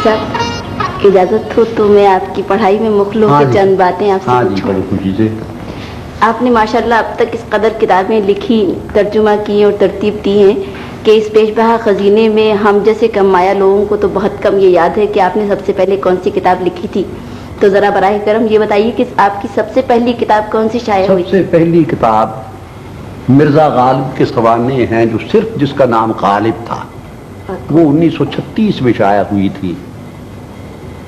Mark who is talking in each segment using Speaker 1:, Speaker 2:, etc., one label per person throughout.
Speaker 1: साहब इजाज़त हो तो मैं आपकी पढ़ाई में मुखलूस
Speaker 2: हाँ
Speaker 1: से
Speaker 2: जी।
Speaker 1: चंद बातें आपसे
Speaker 2: हाँ जी,
Speaker 1: पूछूं।
Speaker 2: बड़ी खुशी से।
Speaker 1: आपने माशाल्लाह अब तक इस कदर किताबें लिखी, तर्जुमा की और तरतीब दी हैं कि इस पेशबहा खजीने में हम जैसे कम माया लोगों को तो बहुत कम ये याद है कि आपने सबसे पहले कौन सी किताब लिखी थी। तो ज़रा बराह करम ये बताइए कि आपकी सबसे पहली किताब कौन सी शाये हुई?
Speaker 2: सबसे पहली किताब मिर्ज़ा गालिब के सवाने हैं, जो सिर्फ जिसका नाम गालिब था, वो 1936 में शाया हुई थी।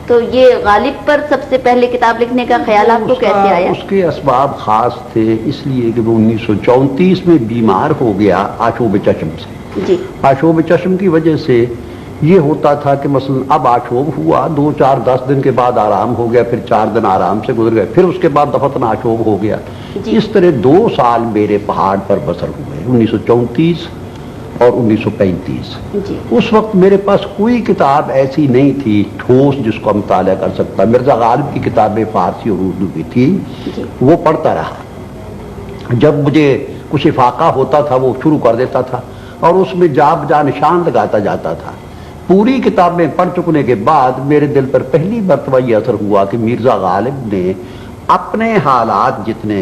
Speaker 1: तो ये गालिब पर सबसे पहले किताब लिखने का ख्याल आपको कैसे आया?
Speaker 2: उसके असबाब खास थे, इसलिए कि वो 1934 में बीमार हो गया आशोब चश्म से।
Speaker 1: जी।
Speaker 2: आशोब चश्म की वजह से ये होता था कि मसलन अब आशोब हुआ, 2, 4, 10 दिन के बाद आराम हो गया, फिर 4 दिन आराम से गुजर गए, फिर उसके बाद दफतन आशोब हो गया। इस तरह 2 साल मेरे पहाड़ पर बसर हुए, 1934 और 1935।
Speaker 1: जी।
Speaker 2: उस वक्त मेरे पास कोई किताब ऐसी नहीं थी ठोस जिसको हम ताला कर सकता। मिर्ज़ा गालिब की किताबें फारसी और उर्दू की थी, वो पढ़ता रहा। जब मुझे कुछ इफाका होता था वो शुरू कर देता था और उसमें जा बजा निशान लगाता जाता था। पूरी किताबें पढ़ चुकने के बाद मेरे दिल पर पहली मरतबा ये असर हुआ कि मिर्ज़ा गालिब ने अपने हालात जितने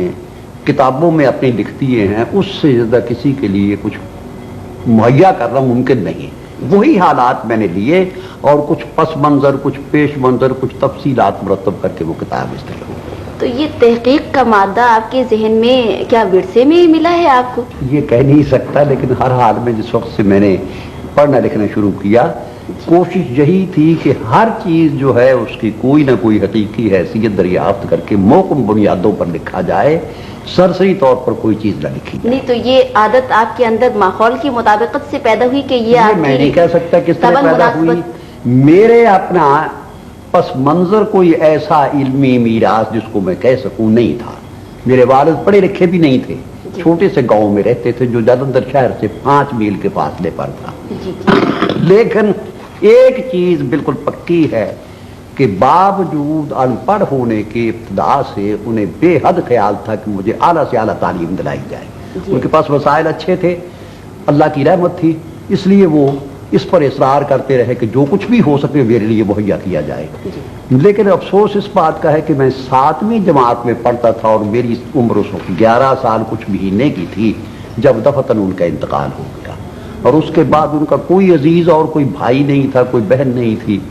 Speaker 2: किताबों में अपनी लिख दिए हैं, उससे ज़्यादा किसी के लिए कुछ मुहैया करना मुमकिन नहीं। वही हालात मैंने लिए और कुछ पस मंजर, कुछ पेश मंजर, कुछ तफसीलात मुरतब करके वो किताब इस तरह हुई।
Speaker 1: तो ये तहकीक का मादा आपके जहन में क्या विरसे में ही मिला है आपको?
Speaker 2: ये कह नहीं सकता, लेकिन हर हाल में जिस वक्त से मैंने पढ़ना लिखना शुरू किया, कोशिश यही थी कि हर चीज़ जो है उसकी कोई ना कोई हकीकी हैसियत दरियाफ्त करके मौकूम बुनियादों पर लिखा जाए, सरसरी तौर पर कोई चीज़ न लिखी जाए।
Speaker 1: नहीं, तो ये आदत आपके अंदर माहौल की मुताबिकत से पैदा हुई कि ये आपकी
Speaker 2: मैं नहीं कह सकता किस तरह
Speaker 1: सबल
Speaker 2: पैदा हुई।
Speaker 1: मुनासिबत?
Speaker 2: मेरे अपना पस मंजर कोई ऐसा इल्मी मीरास जिसको मैं कह सकूं नहीं था। मेरे वालिद पढ़े लिखे भी नहीं थे, छोटे से गांव में रहते थे जो जालंधर शहर से 5 मील के फासले पर था। लेकिन एक चीज बिल्कुल पक्की है कि बावजूद अनपढ़ होने के इब्तिदा से उन्हें बेहद ख्याल था कि मुझे आला से आला तालीम दिलाई जाए। उनके पास वसाइल अच्छे थे, अल्लाह की रहमत थी, इसलिए वो इस पर इसरार करते रहे कि जो कुछ भी हो सके मेरे लिए मुहैया किया जाए। लेकिन अफसोस इस बात का है कि मैं 7वीं जमात में पढ़ता था और मेरी उम्र उस वक्त 11 साल कुछ महीने की थी जब दफतन उनका इंतकाल हो गया। और उसके बाद उनका कोई अजीज और कोई भाई नहीं था, कोई बहन नहीं थी।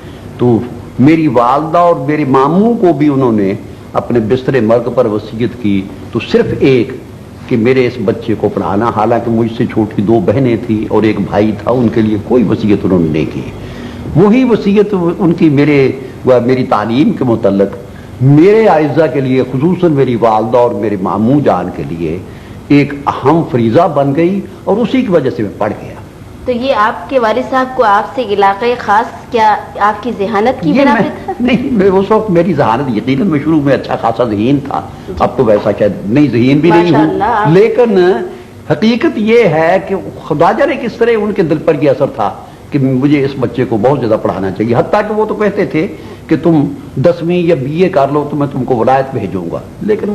Speaker 2: तो मेरी वालदा और मेरे मामू को भी उन्होंने अपने बिस्तरे मर्ग पर वसीयत की, तो सिर्फ एक कि मेरे इस बच्चे को पढ़ाना। हालांकि मुझसे छोटी 2 बहनें थी और एक भाई था, उनके लिए कोई वसीयत उन्होंने नहीं की। वही वसीयत उनकी मेरी तालीम के मुतल्लिक मेरे आइज़ा के लिए, खुसूसन मेरी वालदा और मेरे मामू जान के लिए एक अहम फरीज़ा बन गई और उसी की वजह से मैं पढ़ गया।
Speaker 1: तो ये आपके वालिद साहब को आपसे इलाक़े खास क्या आपकी ज़हानत की बिना पे था?
Speaker 2: नहीं, मैं उस वक्त मेरी ज़हानत यकीनन मैं शुरू में अच्छा खासा ज़हीन था, अब तो वैसा शायद नहीं ज़हीन भी नहीं हूँ। लेकिन हकीकत ये है कि खुदा जाने किस तरह उनके दिल पर यह असर था कि मुझे इस बच्चे को बहुत ज़्यादा पढ़ाना चाहिए। हत्ता कि वो तो कहते थे कि तुम 10वीं या BA कर लो तो मैं तुमको वलायत भेजूंगा, लेकिन